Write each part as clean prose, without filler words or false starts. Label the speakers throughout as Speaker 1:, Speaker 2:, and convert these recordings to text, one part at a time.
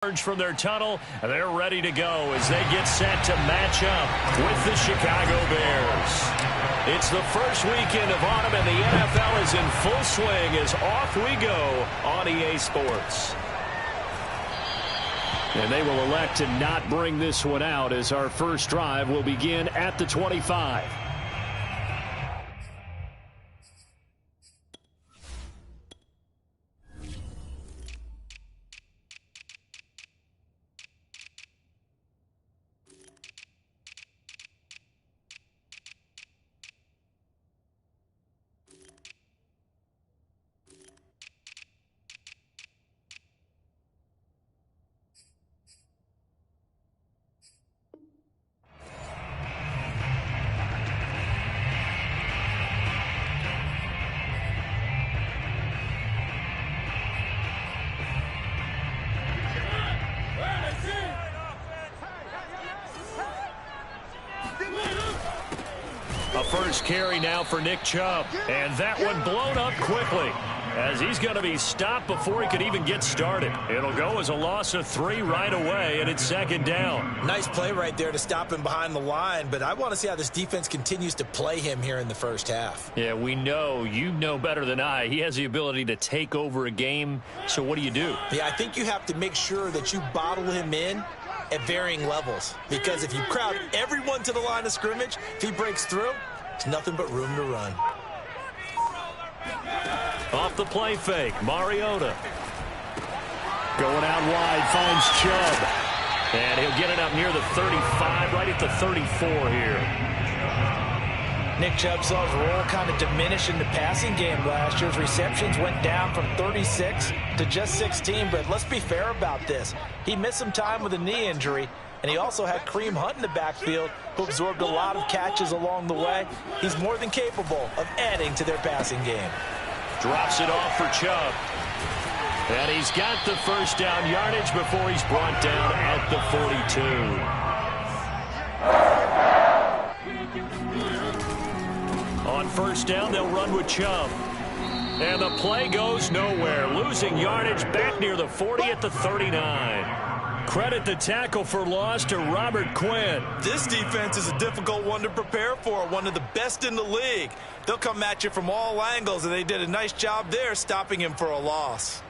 Speaker 1: From their tunnel, they're ready to go as they get set to match up with the Chicago Bears. It's the first weekend of autumn, and the NFL is in full swing as off we go on EA Sports. And they will elect to not bring this one out as our first drive will begin at the 25. A first carry now for Nick Chubb, and that one blown up quickly as he's going to be stopped before he could even get started. It'll go as a loss of 3 right away, and it's second down.
Speaker 2: Nice play right there to stop him behind the line, but I want to see how this defense continues to play him here in the first half.
Speaker 1: Yeah, we know, you know better than I, he has the ability to take over a game, so what do you do?
Speaker 2: Yeah, I think you have to make sure that you bottle him in at varying levels, because if you crowd everyone to the line of scrimmage, if he breaks through, there's nothing but room to run.
Speaker 1: Off the play fake, Mariota. Going out wide, finds Chubb. And he'll get it up near the 35, right at the 34 here.
Speaker 3: Nick Chubb saw his role kind of diminish in the passing game last year. His receptions went down from 36 to just 16, but let's be fair about this. He missed some time with a knee injury, and he also had Kareem Hunt in the backfield, who absorbed a lot of catches along the way. He's more than capable of adding to their passing game.
Speaker 1: Drops it off for Chubb. And he's got the first down yardage before he's brought down at the 42. On first down, they'll run with Chubb. And the play goes nowhere. Losing yardage back near the 40 at the 39. Credit the tackle for loss to Robert Quinn.
Speaker 2: This defense is a difficult one to prepare for, one of the best in the league. They'll come at you from all angles, and they did a nice job there stopping him for a loss.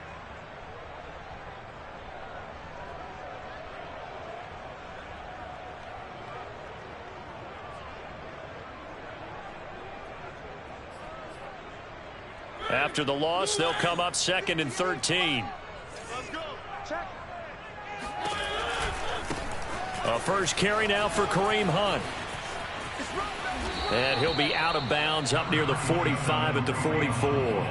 Speaker 1: After the loss, they'll come up 2nd and 13. A first carry now for Kareem Hunt. And he'll be out of bounds up near the 45 at the 44.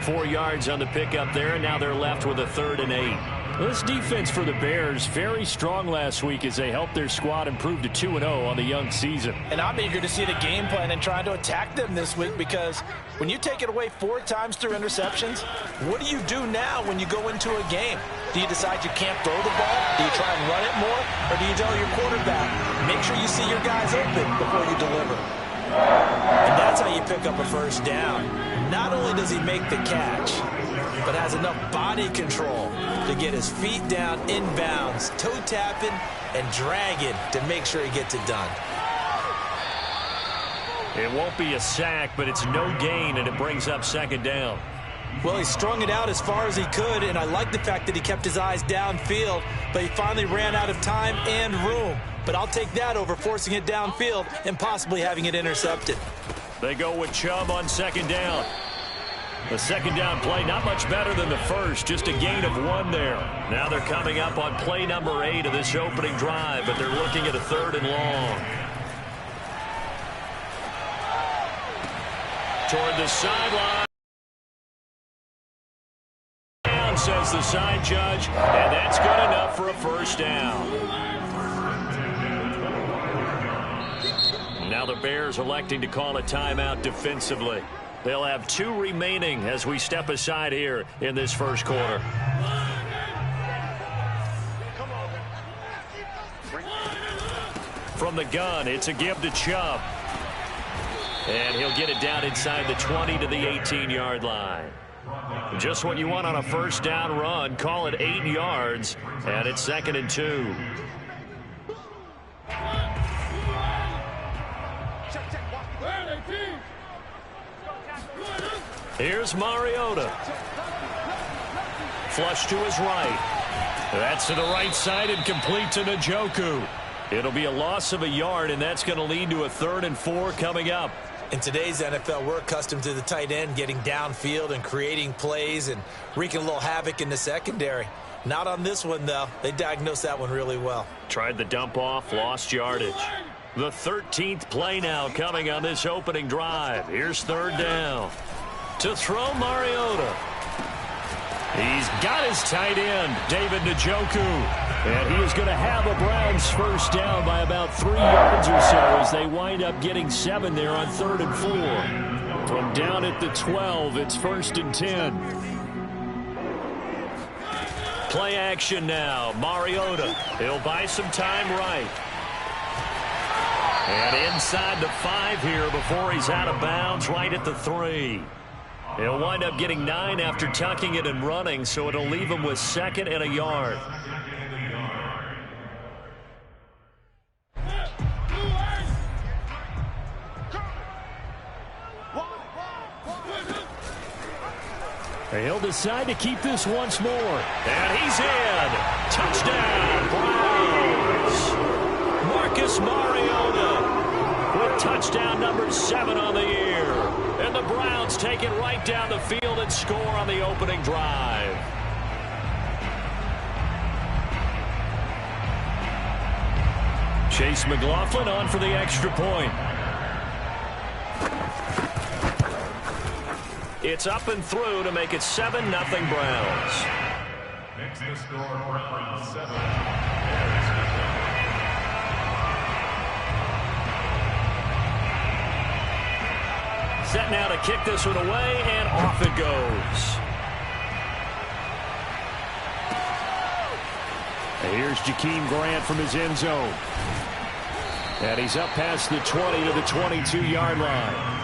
Speaker 1: 4 yards on the pickup there, and now they're left with a 3rd and 8. This defense for the Bears, very strong last week as they helped their squad improve to 2-0 on the young season.
Speaker 3: And I'm eager to see the game plan and trying to attack them this week, because when you take it away 4 times through interceptions, what do you do now when you go into a game? Do you decide you can't throw the ball? Do you try and run it more? Or do you tell your quarterback, make sure you see your guys open before you deliver? And that's how you pick up a first down. Not only does he make the catch, but has enough body control to get his feet down inbounds, toe tapping and dragging to make sure he gets it done.
Speaker 1: It won't be a sack, but it's no gain, and it brings up 2nd down.
Speaker 3: Well, he strung it out as far as he could, and I like the fact that he kept his eyes downfield, but he finally ran out of time and room. But I'll take that over forcing it downfield and possibly having it intercepted.
Speaker 1: They go with Chubb on 2nd down. The 2nd down play, not much better than the first, just a gain of 1 there. Now they're coming up on play number 8 of this opening drive, but they're looking at a 3rd and long. Toward the sideline, says the side judge, and that's good enough for a first down. Now the Bears electing to call a timeout defensively. They'll have 2 remaining as we step aside here in this first quarter. From the gun, it's a give to Chubb. And he'll get it down inside the 20 to the 18-yard line. Just what you want on a first down run. Call it 8 yards, and it's 2nd and 2. Here's Mariota. Flush to his right. That's to the right side and complete to Njoku. It'll be a loss of a yard, and that's going to lead to a 3rd and 4 coming up.
Speaker 2: In today's NFL, we're accustomed to the tight end getting downfield and creating plays and wreaking a little havoc in the secondary. Not on this one, though. They diagnosed that one really well.
Speaker 1: Tried the dump off, lost yardage. The 13th play now coming on this opening drive. Here's 3rd down. To throw, Mariota. He's got his tight end, David Njoku. And he is going to have a Browns first down by about 3 yards or so as they wind up getting 7 there on 3rd and 4. From down at the 12, it's 1st and 10. Play action now. Mariota. He'll buy some time right. And inside the 5 here before he's out of bounds right at the 3. He'll wind up getting 9 after tucking it and running, so it'll leave him with 2nd and a yard. He'll decide to keep this once more. And he's in. Touchdown, Browns. Marcus Mariota with touchdown number 7 on the year. And the Browns take it right down the field and score on the opening drive. Chase McLaughlin on for the extra point. It's up and through to make it 7-0 Browns.
Speaker 4: Makes the score Browns 7.
Speaker 1: Set now to kick this one away, and off it goes. And here's Jakeem Grant from his end zone. And he's up past the 20 to the 22-yard line.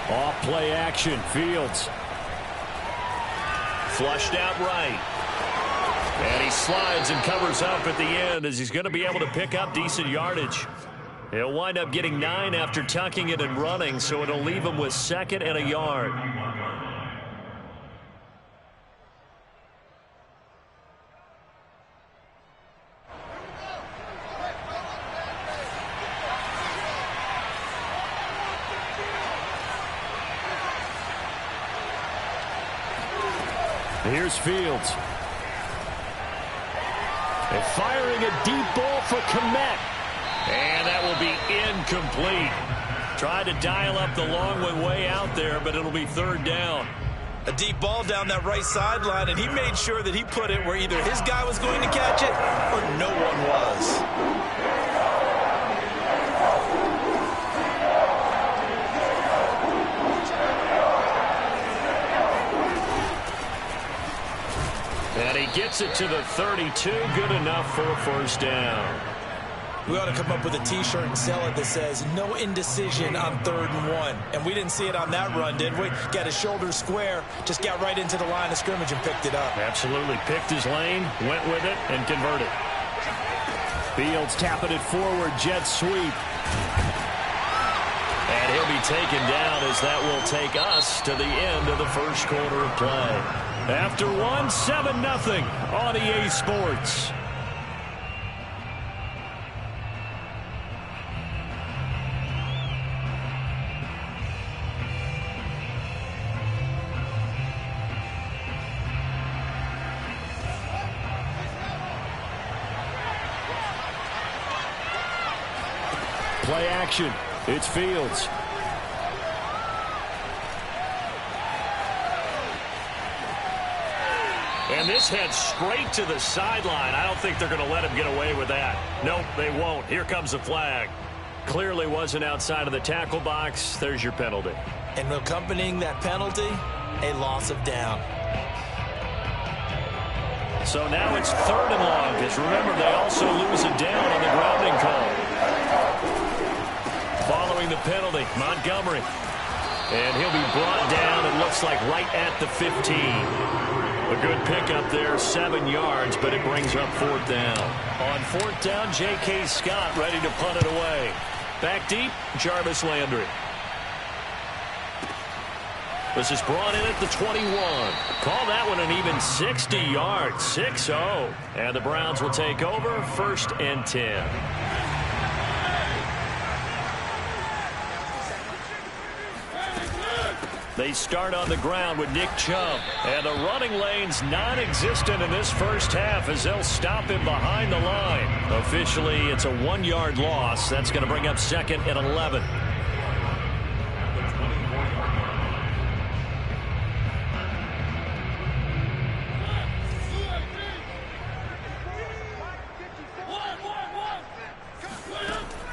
Speaker 1: Off play action, Fields. Flushed out right. And he slides and covers up at the end as he's going to be able to pick up decent yardage. He'll wind up getting 9 after tucking it and running, so it'll leave him with 2nd and a yard. Here's Fields. And firing a deep ball for Kmet. And that will be incomplete. Tried to dial up the long one way out there, but it'll be 3rd down.
Speaker 2: A deep ball down that right sideline, and he made sure that he put it where either his guy was going to catch it or no one was.
Speaker 1: And he gets it to the 32. Good enough for a first down.
Speaker 2: We ought to come up with a T-shirt and sell it that says, no indecision on 3rd and 1. And we didn't see it on that run, did we? Got his shoulder square, just got right into the line of scrimmage and picked it up.
Speaker 1: Absolutely. Picked his lane, went with it, and converted. Fields tapping it forward, jet sweep. And he'll be taken down as that will take us to the end of the first quarter of play. After 7-0 on EA Sports. Play action. It's Fields. And this heads straight to the sideline. I don't think they're going to let him get away with that. Nope, they won't. Here comes the flag. Clearly wasn't outside of the tackle box. There's your penalty.
Speaker 2: And accompanying that penalty, a loss of down.
Speaker 1: So now it's 3rd and long, because remember, they also lose a down on the grounding call. Following the penalty, Montgomery. And he'll be brought down, it looks like, right at the 15. A good pickup there, 7 yards, but it brings up 4th down. On 4th down, J.K. Scott ready to punt it away. Back deep, Jarvis Landry. This is brought in at the 21. Call that one an even 60 yards, 6-0. And the Browns will take over, 1st and 10. They start on the ground with Nick Chubb. And the running lane's non-existent in this first half as they'll stop him behind the line. Officially, it's a 1-yard loss. That's going to bring up 2nd and 11.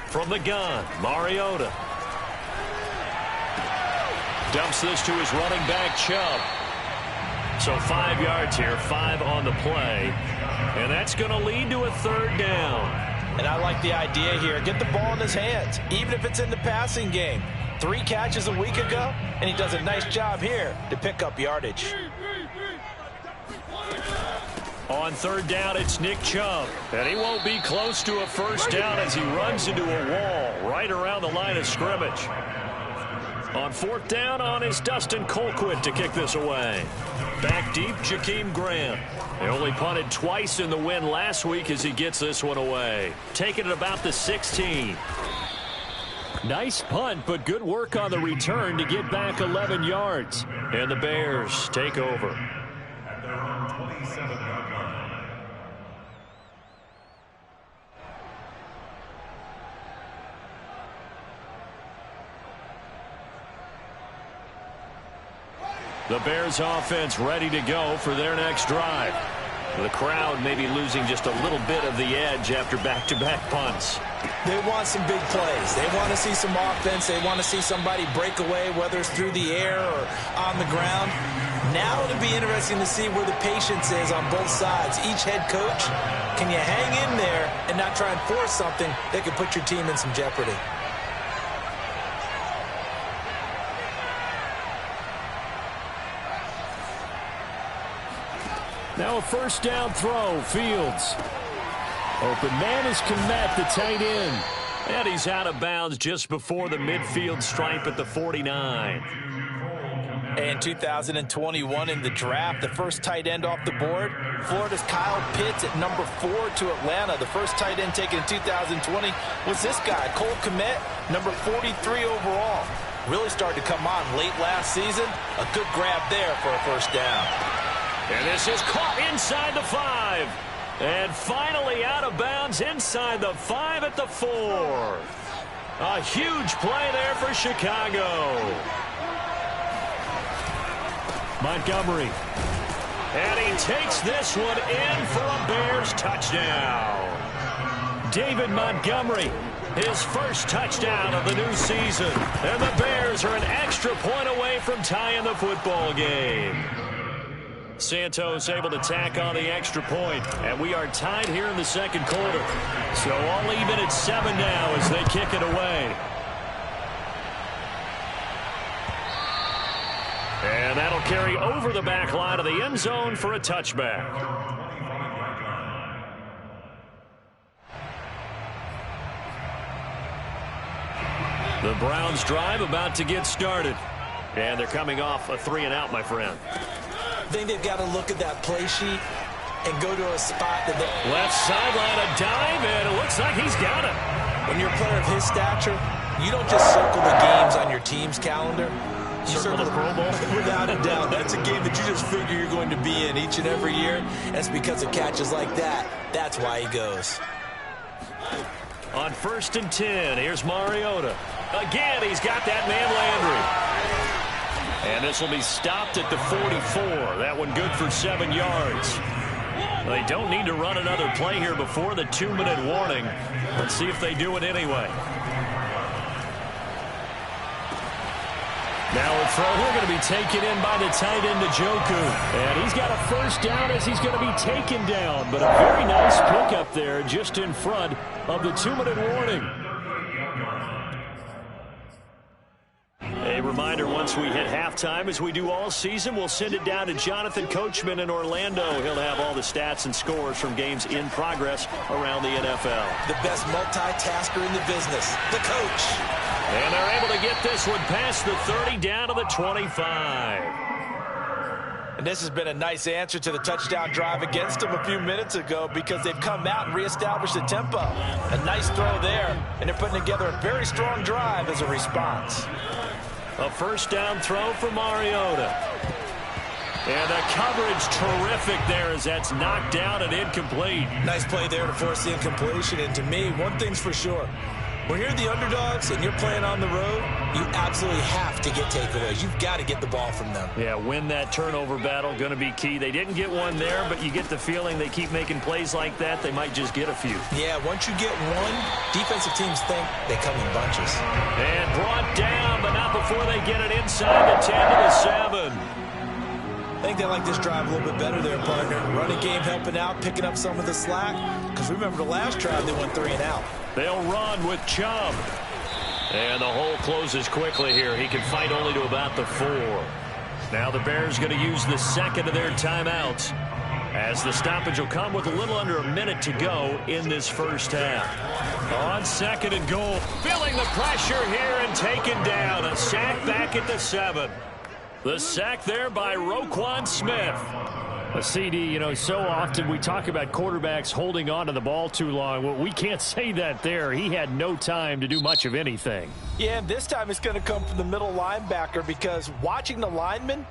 Speaker 1: From the gun, Mariota. Dumps this to his running back, Chubb. So 5 yards here, 5 on the play. And that's going to lead to a 3rd down.
Speaker 3: And I like the idea here. Get the ball in his hands, even if it's in the passing game. 3 catches a week ago, and he does a nice job here to pick up yardage.
Speaker 1: On 3rd down, it's Nick Chubb. And he won't be close to a 1st down as he runs into a wall right around the line of scrimmage. On 4th down, on is Dustin Colquitt to kick this away. Back deep, Jakeem Grant. They only punted twice in the win last week as he gets this one away. Taking it about the 16. Nice punt, but good work on the return to get back 11 yards. And the Bears take over.
Speaker 4: At their own 27-yard line.
Speaker 1: The Bears offense ready to go for their next drive. The crowd may be losing just a little bit of the edge after back-to-back punts.
Speaker 2: They want some big plays. They want to see some offense. They want to see somebody break away, whether it's through the air or on the ground. Now it'll be interesting to see where the patience is on both sides. Each head coach, can you hang in there and not try and force something that could put your team in some jeopardy?
Speaker 1: Now a 1st down throw, Fields. Open man is Kmet, the tight end. And he's out of bounds just before the midfield stripe at the 49.
Speaker 3: And 2021 in the draft, the first tight end off the board, Florida's Kyle Pitts at number 4 to Atlanta. The first tight end taken in 2020 was this guy, Cole Kmet, number 43 overall. Really started to come on late last season. A good grab there for a 1st down.
Speaker 1: And this is caught inside the 5. And finally out of bounds inside the 5 at the 4. A huge play there for Chicago. Montgomery. And he takes this one in for a Bears touchdown. David Montgomery, his first touchdown of the new season. And the Bears are an extra point away from tying the football game. Santos able to tack on the extra point, and we are tied here in the 2nd quarter. So all even at 7 now as they kick it away. And that'll carry over the back line of the end zone for a touchback. The Browns drive about to get started. And they're coming off a 3-and-out, my friend.
Speaker 2: I think they've got to look at that play sheet and go to a spot that
Speaker 1: left sideline, a dive, and it looks like he's got it.
Speaker 2: When you're a player of his stature, you don't just circle the games on your team's calendar. You circle the Pro Bowl. Without a doubt. That's a game that you just figure you're going to be in each and every year. That's because of catches like that. That's why he goes.
Speaker 1: On 1st and 10, here's Mariota. Again, he's got that man Landry. And this will be stopped at the 44. That one good for 7 yards. They don't need to run another play here before the 2-minute warning. Let's see if they do it anyway. Now a throw here going to be taken in by the tight end, Njoku. And he's got a first down as he's going to be taken down. But a very nice pickup there just in front of the 2-minute warning. A reminder, once we hit halftime, as we do all season, we'll send it down to Jonathan Coachman in Orlando. He'll have all the stats and scores from games in progress around the NFL.
Speaker 2: The best multitasker in the business, the coach.
Speaker 1: And they're able to get this one past the 30 down to the 25.
Speaker 3: And this has been a nice answer to the touchdown drive against them a few minutes ago because they've come out and reestablished the tempo. A nice throw there, and they're putting together a very strong drive as a response.
Speaker 1: A first down throw for Mariota. And the coverage terrific there as that's knocked down and incomplete.
Speaker 2: Nice play there to force the incompletion. And to me, one thing's for sure. When you're the underdogs and you're playing on the road, you absolutely have to get takeaways. You've got to get the ball from them.
Speaker 1: Yeah, win that turnover battle, going to be key. They didn't get one there, but you get the feeling they keep making plays like that, they might just get a few.
Speaker 2: Yeah, once you get one, defensive teams think they come in bunches.
Speaker 1: And brought down, but not before they get it inside the 10 to the 7.
Speaker 2: I think they like this drive a little bit better there, partner. Running game helping out, picking up some of the slack. Because remember the last drive, they went 3 and out.
Speaker 1: They'll run with Chubb. And the hole closes quickly here. He can fight only to about the 4. Now the Bears going to use the second of their timeouts, as the stoppage will come with a little under a minute to go in this first half. On second and goal, feeling the pressure here and taken down. A sack back at the 7. The sack there by Roquan Smith. A CD, you know, so often we talk about quarterbacks holding on to the ball too long. Well, we can't say that there. He had no time to do much of anything.
Speaker 3: Yeah, and this time it's going to come from the middle linebacker because watching the lineman,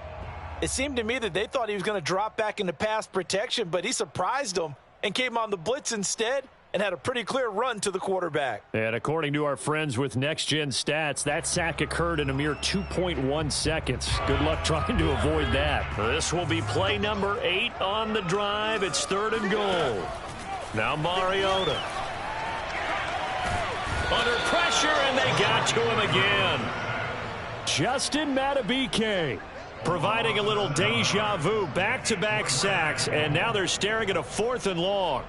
Speaker 3: it seemed to me that they thought he was going to drop back into pass protection, but he surprised them and came on the blitz instead and had a pretty clear run to the quarterback.
Speaker 1: And according to our friends with Next Gen Stats, that sack occurred in a mere 2.1 seconds. Good luck trying to avoid that. This will be play number 8 on the drive. It's 3rd and goal. Now Mariota. Under pressure, and they got to him again. Justin Madubuike providing a little deja vu. Back-to-back sacks, and now they're staring at a 4th and long.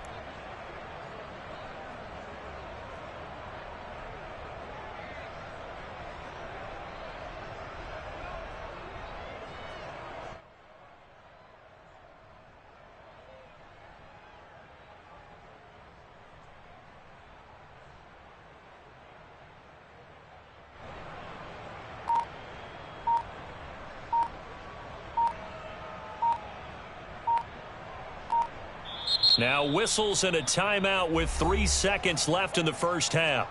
Speaker 1: Now whistles and a timeout with 3 seconds left in the first half.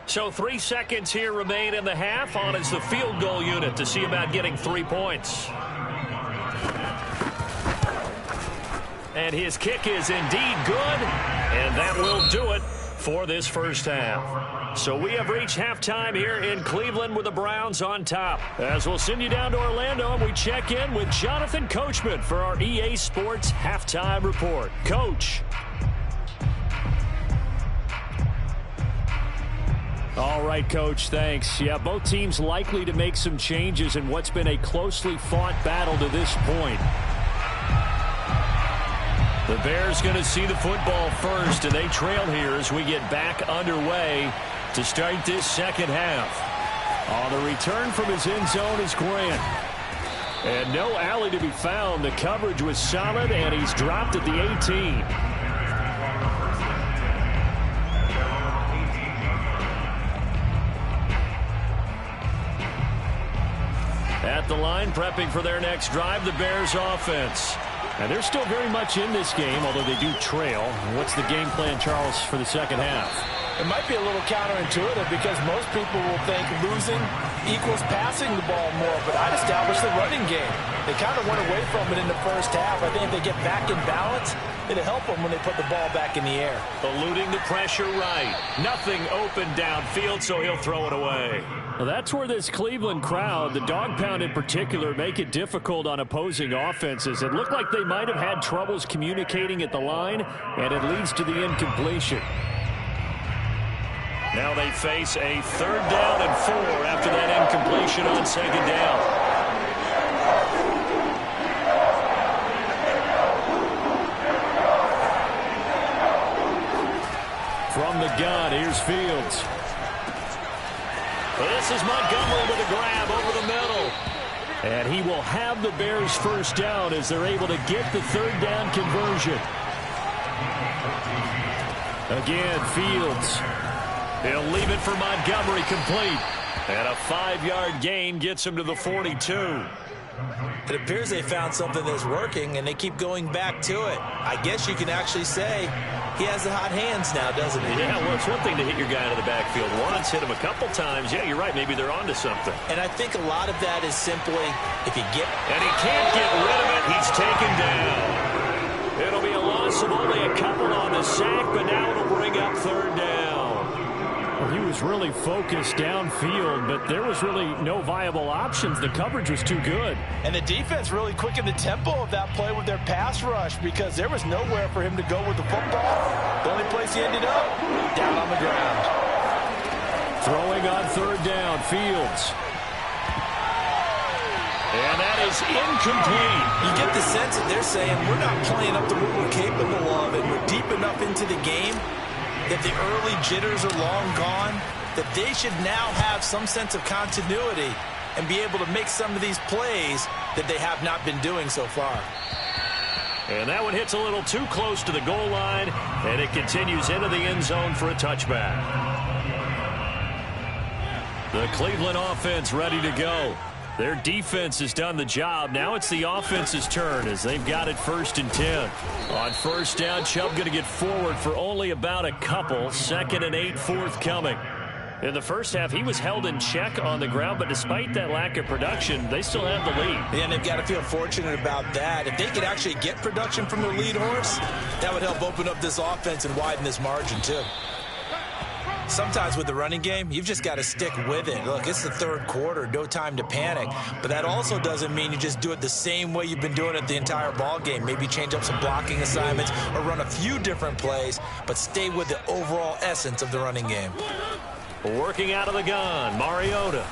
Speaker 1: So 3 seconds here remain in the half. On is the field goal unit to see about getting 3 points. And his kick is indeed good. And that will do it for this first half. So we have reached halftime here in Cleveland with the Browns on top. As we'll send you down to Orlando and we check in with Jonathan Coachman for our EA Sports Halftime Report. Coach. All right, Coach, thanks. Yeah, both teams likely to make some changes in what's been a closely fought battle to this point. The Bears going to see the football first, and they trail here as we get back underway to start this second half. On the return from his end zone is Grant. And no alley to be found. The coverage was solid, and he's dropped at the 18. At the line, prepping for their next drive, the Bears offense. And they're still very much in this game, although they do trail. What's the game plan, Charles, for the second half?
Speaker 3: It might be a little counterintuitive because most people will think losing equals passing the ball more, but I'd establish the running game. They kind of went away from it in the first half. I think if they get back in balance, it'll help them when they put the ball back in the air.
Speaker 1: Eluding the pressure right. Nothing open downfield, so he'll throw it away. Well, that's where this Cleveland crowd, the dog pound in particular, make it difficult on opposing offenses. It looked like they might have had troubles communicating at the line, and it leads to the incompletion. Now they face a 3rd down and 4 after that incompletion on 2nd down. From the gun, here's Fields. This is Montgomery with a grab over the middle. And he will have the Bears 1st down as they're able to get the 3rd down conversion. Again, Fields. He'll leave it for Montgomery complete. And a 5-yard gain gets him to the 42.
Speaker 2: It appears they found something that's working, and they keep going back to it. I guess you can actually say he has the hot hands now, doesn't he?
Speaker 1: Yeah, well, it's one thing to hit your guy out of the backfield once, hit him a couple times. Yeah, you're right. Maybe they're onto something.
Speaker 2: And I think a lot of that is simply if you get...
Speaker 1: And he can't get rid of it. He's taken down. It'll be a loss of only a couple on the sack, but now it'll bring up 3rd down. Well, he was really focused downfield, but there was really no viable options. The coverage was too good.
Speaker 3: And the defense really quickened the tempo of that play with their pass rush because there was nowhere for him to go with the football. The only place he ended up, down on the ground.
Speaker 1: Throwing on 3rd down, Fields. And that is incomplete.
Speaker 2: You get the sense that they're saying we're not playing up to what we're capable of, and we're deep enough into the game that the early jitters are long gone, that they should now have some sense of continuity and be able to make some of these plays that they have not been doing so far.
Speaker 1: And that one hits a little too close to the goal line, and it continues into the end zone for a touchback. The Cleveland offense ready to go. Their defense has done the job. Now it's the offense's turn as they've got it 1st and 10. On 1st down, Chubb going to get forward for only about a couple. 2nd and 8 forthcoming. In the first half, he was held in check on the ground, but despite that lack of production, they still have the lead.
Speaker 2: Yeah, and they've got to feel fortunate about that. If they could actually get production from their lead horse, that would help open up this offense and widen this margin too. Sometimes with the running game, you've just got to stick with it. Look, it's the 3rd quarter, no time to panic. But that also doesn't mean you just do it the same way you've been doing it the entire ball game. Maybe change up some blocking assignments or run a few different plays, but stay with the overall essence of the running game.
Speaker 1: Working out of the gun, Mariota.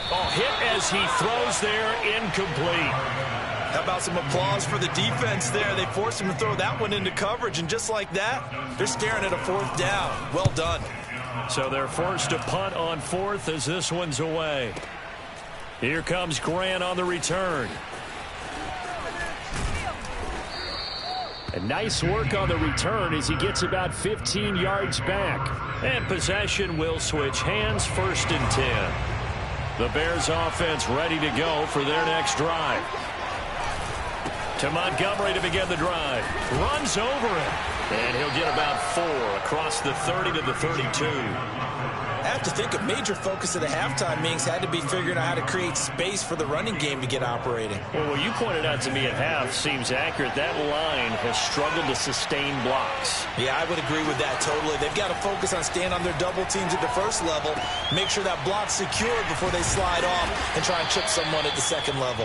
Speaker 1: Oh, hit as he throws there, incomplete.
Speaker 2: How about some applause for the defense there? They forced him to throw that one into coverage, and just like that, they're staring at a 4th down. Well done.
Speaker 1: So they're forced to punt on 4th as this one's away. Here comes Grant on the return. And nice work on the return as he gets about 15 yards back. And possession will switch hands, 1st and 10. The Bears offense ready to go for their next drive. To Montgomery to begin the drive. Runs over him. And he'll get about 4 across the 30 to the 32.
Speaker 2: I have to think a major focus of the halftime meetings had to be figuring out how to create space for the running game to get operating.
Speaker 1: Well, what you pointed out to me at half seems accurate. That line has struggled to sustain blocks.
Speaker 2: Yeah, I would agree with that totally. They've got to focus on staying on their double teams at the 1st level, make sure that block's secured before they slide off and try and chip someone at the 2nd level.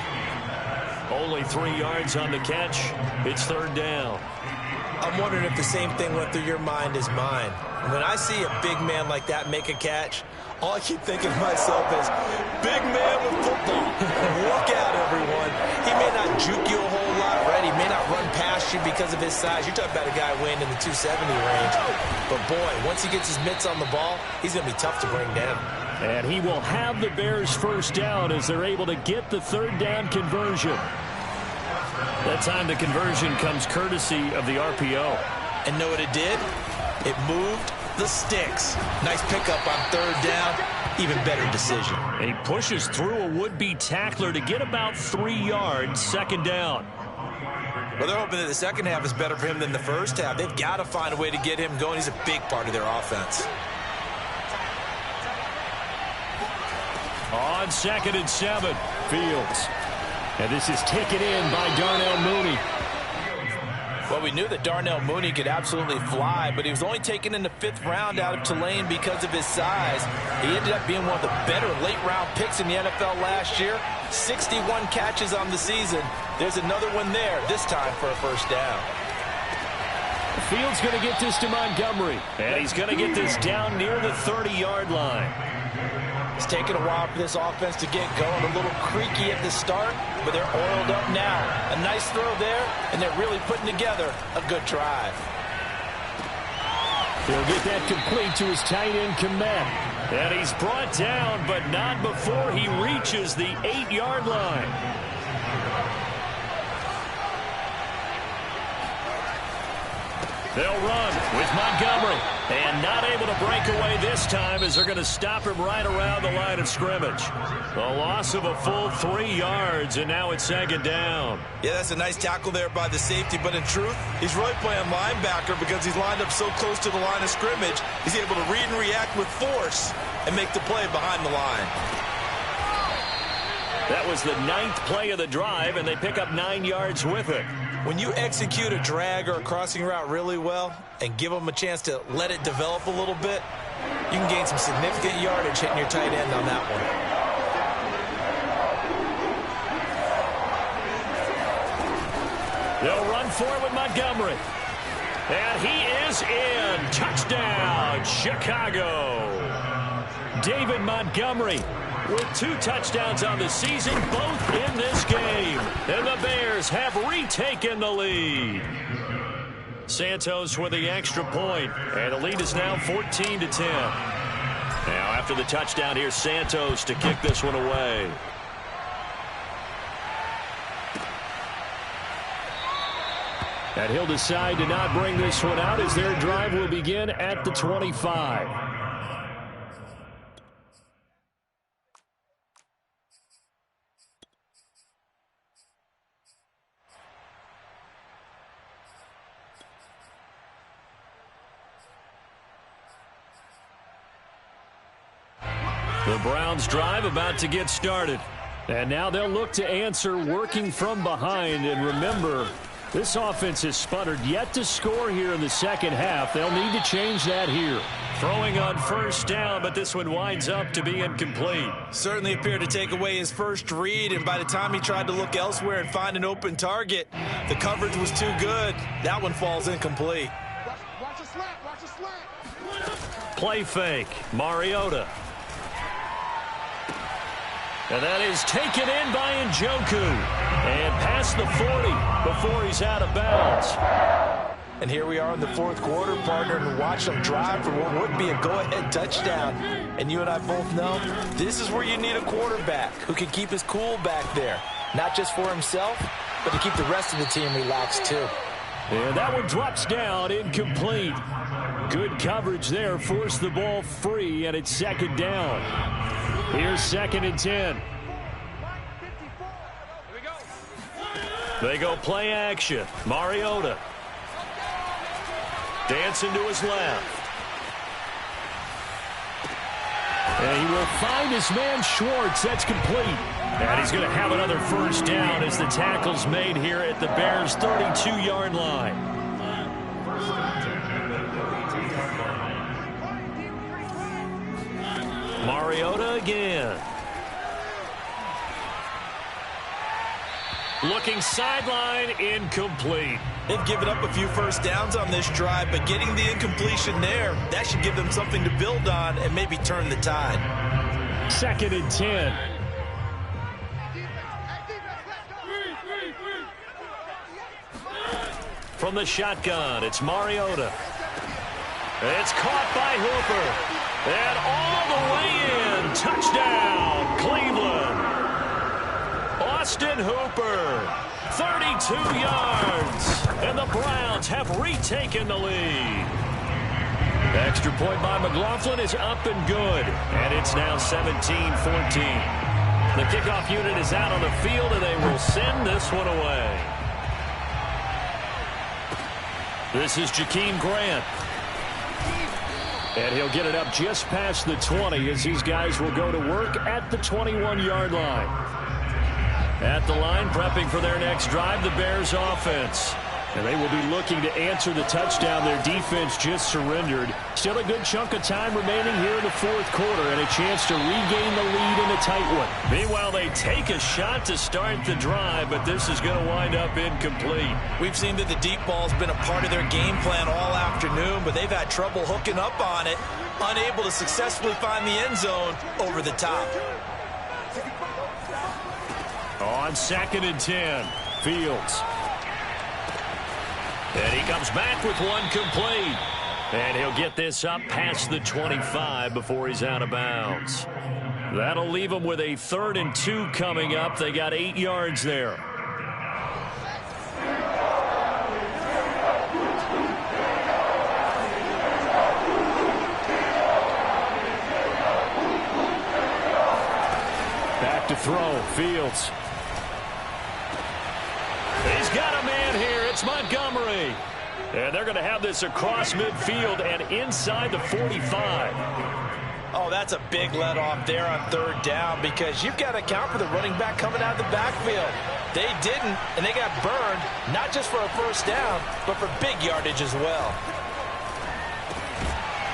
Speaker 1: Only 3 yards on the catch. It's 3rd down.
Speaker 2: I'm wondering if the same thing went through your mind as mine. When I see a big man like that make a catch, all I keep thinking to myself is, big man with football. Look out, everyone. He may not juke you a whole lot, right? He may not run past you because of his size. You're talking about a guy weighing in the 270 range. But, boy, once he gets his mitts on the ball, he's going to be tough to bring down.
Speaker 1: And he will have the Bears 1st down as they're able to get the 3rd down conversion. That time the conversion comes courtesy of the RPO.
Speaker 2: And know what it did? It moved the sticks. Nice pickup on 3rd down. Even better decision.
Speaker 1: And he pushes through a would-be tackler to get about 3 yards, 2nd down.
Speaker 2: Well, they're hoping that the second half is better for him than the first half. They've got to find a way to get him going. He's a big part of their offense.
Speaker 1: On 2nd and 7, Fields. And this is taken in by Darnell Mooney.
Speaker 3: Well, we knew that Darnell Mooney could absolutely fly, but he was only taken in the 5th round out of Tulane because of his size. He ended up being one of the better late-round picks in the NFL last year. 61 catches on the season. There's another one there, this time for a 1st down.
Speaker 1: Field's going to get this to Montgomery. And he's going to get this down near the 30-yard line.
Speaker 3: It's taken a while for this offense to get going. A little creaky at the start, but they're oiled up now. A nice throw there, and they're really putting together a good drive.
Speaker 1: He'll get that complete to his tight end, Kmet. And he's brought down, but not before he reaches the 8-yard line. They'll run with Montgomery. And not able to break away this time as they're going to stop him right around the line of scrimmage. A loss of a full 3 yards, and now it's second down.
Speaker 2: Yeah, that's a nice tackle there by the safety, but in truth, he's really playing linebacker because he's lined up so close to the line of scrimmage. He's able to read and react with force and make the play behind the line.
Speaker 1: That was the 9th play of the drive, and they pick up 9 yards with it.
Speaker 2: When you execute a drag or a crossing route really well and give them a chance to let it develop a little bit, you can gain some significant yardage hitting your tight end on that one.
Speaker 1: They'll run for it with Montgomery. And he is in. Touchdown, Chicago. David Montgomery with 2 touchdowns on the season, both in this game. And the Bears have retaken the lead. Santos with the extra point, and the lead is now 14-10. Now after the touchdown, here's Santos to kick this one away. And he'll decide to not bring this one out as their drive will begin at the 25. The Browns drive about to get started. And now they'll look to answer working from behind. And remember, this offense has sputtered yet to score here in the second half. They'll need to change that here. Throwing on first down, but this one winds up to be incomplete.
Speaker 2: Certainly appeared to take away his first read, and by the time he tried to look elsewhere and find an open target, the coverage was too good. That one falls incomplete.
Speaker 5: Watch a slant, watch a slant.
Speaker 1: Play fake, Mariota. And that is taken in by Njoku. And past the 40 before he's out of bounds.
Speaker 3: And here we are in the fourth quarter, partner, and watch them drive for what would be a go-ahead touchdown. And you and I both know this is where you need a quarterback who can keep his cool back there. Not just for himself, but to keep the rest of the team relaxed too.
Speaker 1: And that one drops down, incomplete. Good coverage there, forced the ball free, and it's second down. Here's 2nd and 10. They go play action. Mariota. Dancing to his left. And he will find his man Schwartz. That's complete. And he's going to have another first down as the tackle's made here at the Bears' 32-yard line. Mariota again. Looking sideline, incomplete.
Speaker 2: They've given up a few first downs on this drive, but getting the incompletion there, that should give them something to build on and maybe turn the tide.
Speaker 1: 2nd and 10. From the shotgun, it's Mariota. It's caught by Hooper. And all the way in. Touchdown, Cleveland. Austin Hooper, 32 yards. And the Browns have retaken the lead. The extra point by McLaughlin is up and good. And it's now 17-14. The kickoff unit is out on the field, and they will send this one away. This is Jakeem Grant. And he'll get it up just past the 20 as these guys will go to work at the 21-yard line. At the line, prepping for their next drive, the Bears offense. And they will be looking to answer the touchdown their defense just surrendered. Still a good chunk of time remaining here in the fourth quarter and a chance to regain the lead in a tight one. Meanwhile, they take a shot to start the drive, but this is going to wind up incomplete.
Speaker 2: We've seen that the deep ball has been a part of their game plan all afternoon, but they've had trouble hooking up on it, unable to successfully find the end zone over the top.
Speaker 1: On 2nd and 10, Fields. And he comes back with one complete. And he'll get this up past the 25 before he's out of bounds. That'll leave him with a 3rd and 2 coming up. They got 8 yards there. Back to throw, Fields. He's got a man here. It's Montgomery. And they're going to have this across midfield and inside the 45.
Speaker 2: Oh, that's a big let off there on 3rd down because you've got to account for the running back coming out of the backfield. They didn't, and they got burned, not just for a 1st down, but for big yardage as well.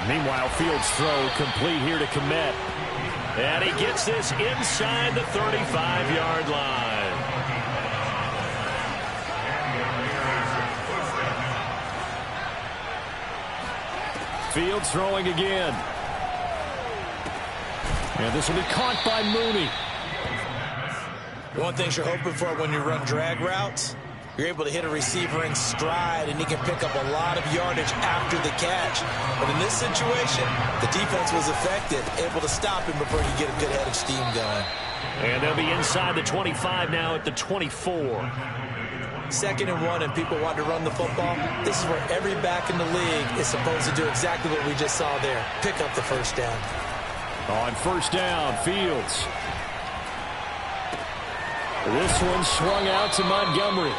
Speaker 1: Meanwhile, Fields' throw complete here to Kmet. And he gets this inside the 35-yard line. Fields throwing again. And this will be caught by Mooney.
Speaker 2: One thing you're hoping for when you run drag routes, you're able to hit a receiver in stride, and he can pick up a lot of yardage after the catch. But in this situation, the defense was effective, able to stop him before he get a good head of steam going.
Speaker 1: And they'll be inside the 25 now at the 24.
Speaker 2: 2nd and 1, and people want to run the football. This is where every back in the league is supposed to do exactly what we just saw there. Pick up the 1st down.
Speaker 1: On 1st down, Fields. This one swung out to Montgomery.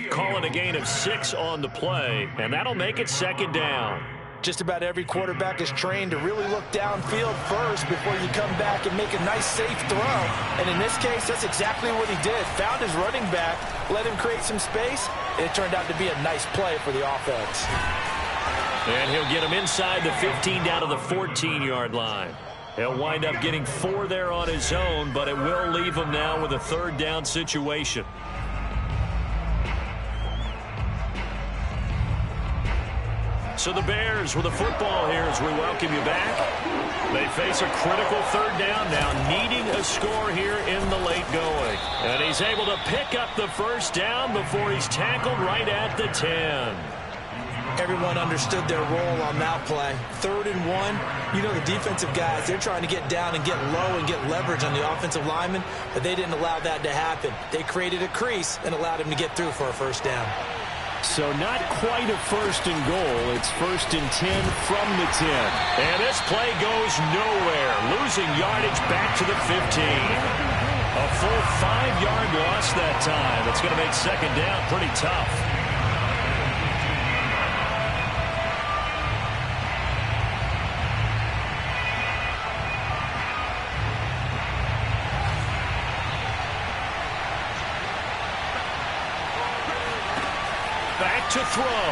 Speaker 1: Calling a gain of 6 on the play, and that'll make it 2nd down.
Speaker 2: Just about every quarterback is trained to really look downfield first before you come back and make a nice, safe throw. And in this case, that's exactly what he did. Found his running back, let him create some space, and it turned out to be a nice play for the offense.
Speaker 1: And he'll get him inside the 15 down to the 14-yard line. He'll wind up getting 4 there on his own, but it will leave him now with a 3rd down situation. So the Bears with the football here as we welcome you back. They face a critical 3rd down now, needing a score here in the late going. And he's able to pick up the 1st down before he's tackled right at the 10.
Speaker 2: Everyone understood their role on that play. 3rd and 1, you know the defensive guys, they're trying to get down and get low and get leverage on the offensive lineman, but they didn't allow that to happen. They created a crease and allowed him to get through for a 1st down.
Speaker 1: So not quite a 1st and goal. It's 1st and 10 from the 10. And this play goes nowhere. Losing yardage back to the 15. A full 5-yard loss that time. It's going to make 2nd down pretty tough. Back to throw.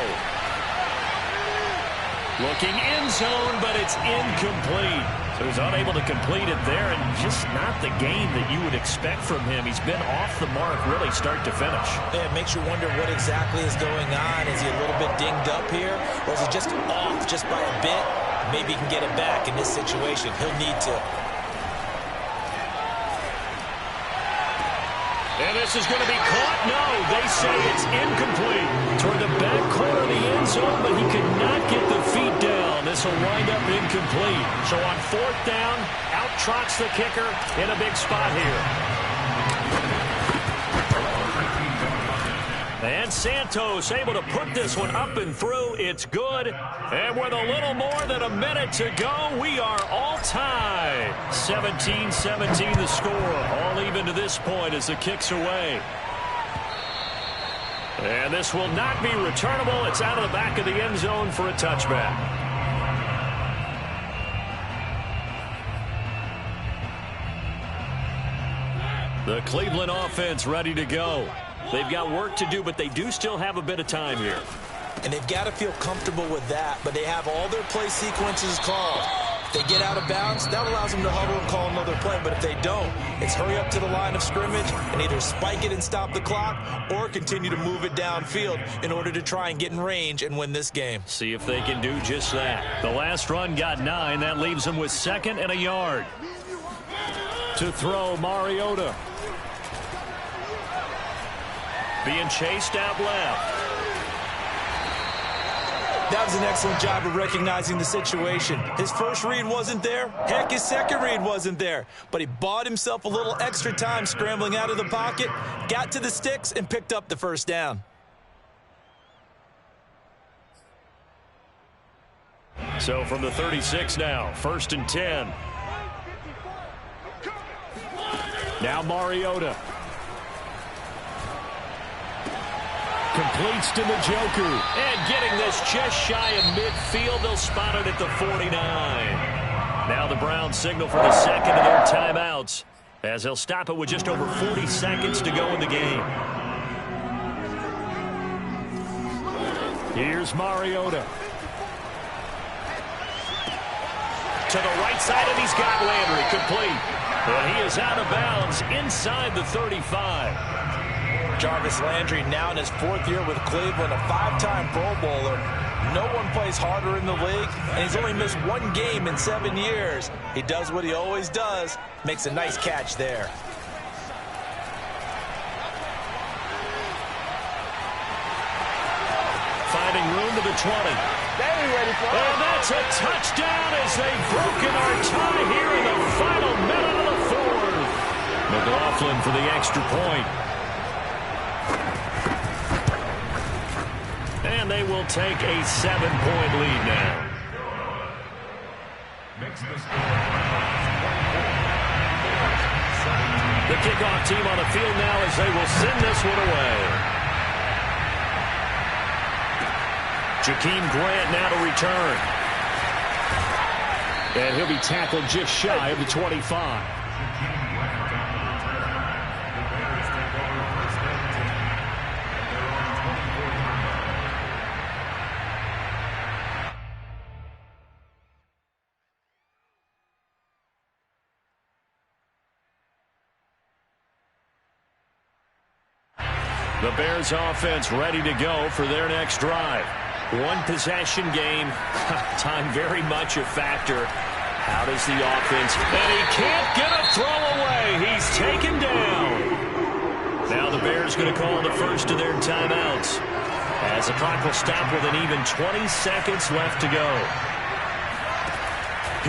Speaker 1: Looking end zone, but it's incomplete. So he's unable to complete it there, and just not the game that you would expect from him. He's been off the mark really start to finish.
Speaker 2: Yeah, it makes you wonder what exactly is going on. Is he a little bit dinged up here, or is he just off just by a bit? Maybe he can get it back in this situation. He'll need to.
Speaker 1: And this is going to be caught. No, they say it's incomplete. Toward the back corner of the end zone, but he could not get the feet down. This will wind up incomplete. So on 4th down, out trots the kicker in a big spot here. And Santos able to put this one up and through. It's good. And with a little more than a minute to go, we are all tied. 17-17 the score. All even to this point as the kick's away. And this will not be returnable. It's out of the back of the end zone for a touchback. The Cleveland offense ready to go. They've got work to do, but they do still have a bit of time here.
Speaker 2: And they've got to feel comfortable with that, but they have all their play sequences called. If they get out of bounds, that allows them to huddle and call another play, but if they don't, it's hurry up to the line of scrimmage and either spike it and stop the clock or continue to move it downfield in order to try and get in range and win this game.
Speaker 1: See if they can do just that. The last run got 9. That leaves them with 2nd and a yard. To throw, Mariota. Being chased out left.
Speaker 2: That was an excellent job of recognizing the situation. His first read wasn't there. Heck, his second read wasn't there. But he bought himself a little extra time scrambling out of the pocket, got to the sticks, and picked up the first down.
Speaker 1: So from the 36 now, 1st and 10. Now Mariota. Completes to Njoku. And getting this just shy of midfield. They'll spot it at the 49. Now the Browns signal for the second of their timeouts, as they'll stop it with just over 40 seconds to go in the game. Here's Mariota. To the right side, and he's got Landry. Complete. And he is out of bounds inside the 35.
Speaker 2: Jarvis Landry now in his 4th year with Cleveland, a 5-time Pro Bowler. No one plays harder in the league, and he's only missed 1 game in 7 years. He does what he always does, makes a nice catch there.
Speaker 1: Finding room to the 20. And that's a touchdown as they've broken our tie here in the final minute of the 4th. McLaughlin for the extra point. And they will take a 7-point lead now. The kickoff team on the field now as they will send this one away. Jakeem Grant now to return. And he'll be tackled just shy of the 25. The Bears offense ready to go for their next drive. 1 possession game. Time very much a factor. How does the offense? And he can't get a throw away. He's taken down. Now the Bears going to call the first of their timeouts, as the clock will stop with an even 20 seconds left to go.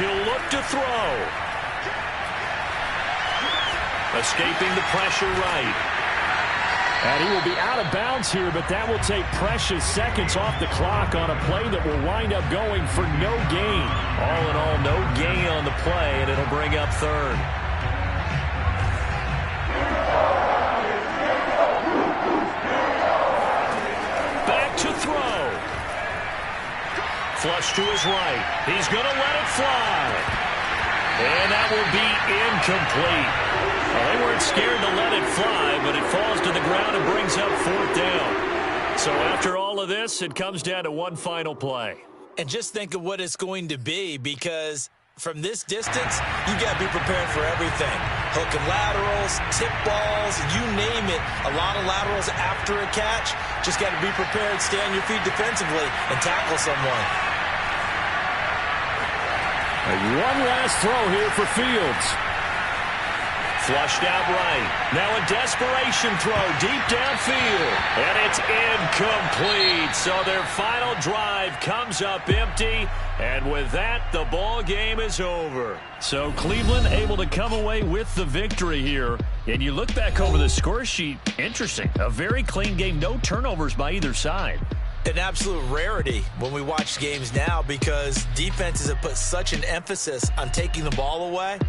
Speaker 1: He'll look to throw. Escaping the pressure right. And he will be out of bounds here, but that will take precious seconds off the clock on a play that will wind up going for no gain. All in all, no gain on the play, and it'll bring up 3rd. Back to throw. Flush to his right. He's going to let it fly. And that will be incomplete. Well, they weren't scared to let it fly, but it falls to the ground and brings up 4th down. So after all of this, it comes down to one final play.
Speaker 2: And just think of what it's going to be, because from this distance, you got to be prepared for everything. Hook and laterals, tip balls, you name it. A lot of laterals after a catch. Just got to be prepared, stay on your feet defensively, and tackle someone.
Speaker 1: And one last throw here for Fields. Flushed out right. Now a desperation throw deep downfield. And it's incomplete. So their final drive comes up empty. And with that, the ball game is over. So Cleveland able to come away with the victory here. And you look back over the score sheet, interesting. A very clean game, no turnovers by either side.
Speaker 2: An absolute rarity when we watch games now, because defenses have put such an emphasis on taking the ball away.